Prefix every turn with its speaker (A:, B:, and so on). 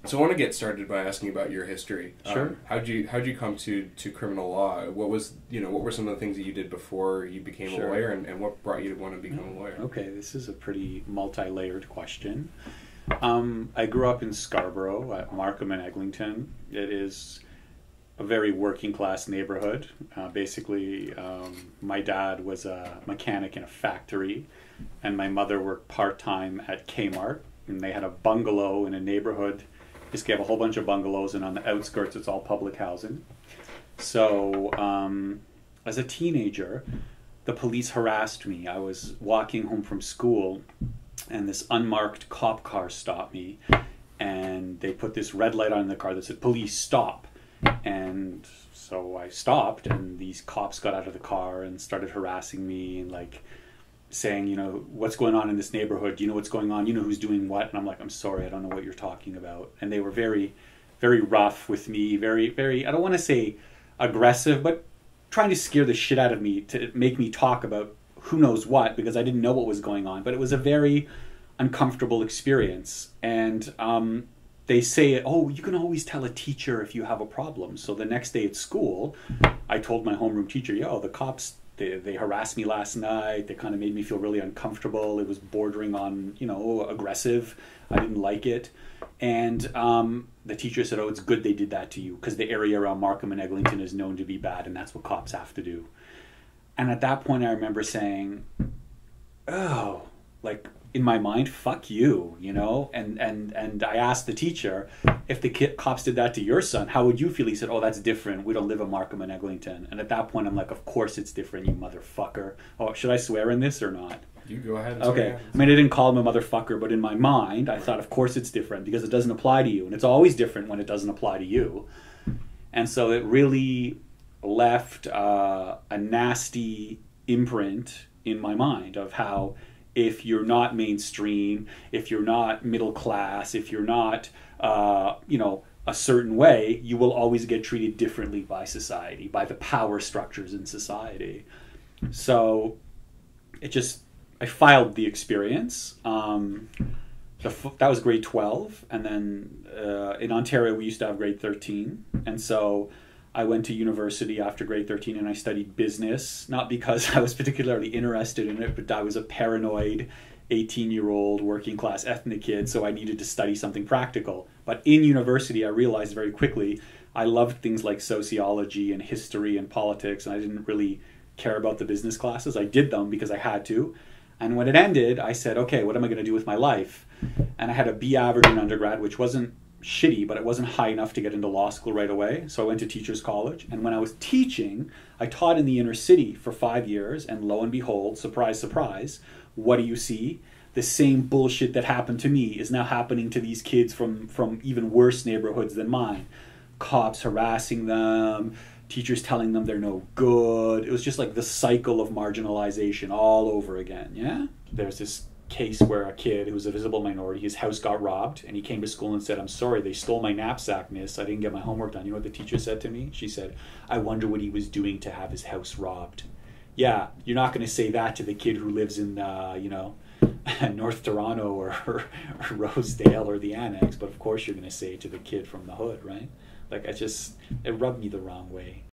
A: So I want to get started by asking about your history.
B: Sure.
A: How'd you come to criminal law? What were some of the things that you did before you became a
B: Sure.
A: lawyer, and what brought you to want to become a lawyer?
B: Okay, this is a pretty multi-layered question. I grew up in Scarborough at Markham and Eglinton. It is a very working class neighborhood. Basically, my dad was a mechanic in a factory, and my mother worked part-time at Kmart, and they had a bungalow in a neighborhood. Basically have a whole bunch of bungalows, and on the outskirts it's all public housing. So as a teenager, the police harassed me. I was walking home from school, and this unmarked cop car stopped me, and they put this red light on the car that said, "Police, stop." And so I stopped, and these cops got out of the car and started harassing me and saying, what's going on in this neighborhood? Do you know what's going on? You know who's doing what? And I'm like, I'm sorry, I don't know what you're talking about. And they were very, very rough with me, very, very, I don't want to say aggressive, but trying to scare the shit out of me to make me talk about who knows what, because I didn't know what was going on. But it was a very uncomfortable experience. And they say, oh, you can always tell a teacher if you have a problem. So the next day at school, I told my homeroom teacher, the cops, they harassed me last night. They kind of made me feel really uncomfortable. It was bordering on, aggressive. I didn't like it. And the teacher said, oh, it's good they did that to you, because the area around Markham and Eglinton is known to be bad, and that's what cops have to do. And at that point, I remember saying, oh, in my mind, fuck you, And I asked the teacher, if the cops did that to your son, how would you feel? He said, oh, that's different. We don't live in Markham and Eglinton. And at that point, I'm like, of course it's different, you motherfucker. Oh, should I swear in this or not?
A: You go ahead and
B: Okay.
A: swear.
B: I mean, I didn't call him a motherfucker, but in my mind, I thought, of course it's different, because it doesn't apply to you. And it's always different when it doesn't apply to you. And so it really left a nasty imprint in my mind of how, if you're not mainstream, if you're not middle class, if you're not, a certain way, you will always get treated differently by society, by the power structures in society. So I filed the experience. That was grade 12. And then in Ontario, we used to have grade 13. And so I went to university after grade 13, and I studied business, not because I was particularly interested in it, but I was a paranoid 18-year-old working class ethnic kid, so I needed to study something practical. But in university, I realized very quickly I loved things like sociology and history and politics, and I didn't really care about the business classes. I did them because I had to. And when it ended, I said, okay, what am I going to do with my life? And I had a B average in undergrad, which wasn't shitty, but it wasn't high enough to get into law school right away. So I went to teachers college, and when I was teaching, I taught in the inner city for 5 years, and lo and behold, surprise, surprise, what do you see? The same bullshit that happened to me is now happening to these kids from even worse neighborhoods than mine. Cops harassing them, teachers telling them they're no good. It was just like the cycle of marginalization all over again, yeah? There's this case where a kid who was a visible minority, his house got robbed, and he came to school and said, I'm sorry, they stole my knapsack, miss. I didn't get my homework done. You know what the teacher said to me? She said, I wonder what he was doing to have his house robbed. Yeah, you're not going to say that to the kid who lives in, North Toronto or Rosedale or the Annex, but of course you're going to say it to the kid from the hood, right? It rubbed me the wrong way.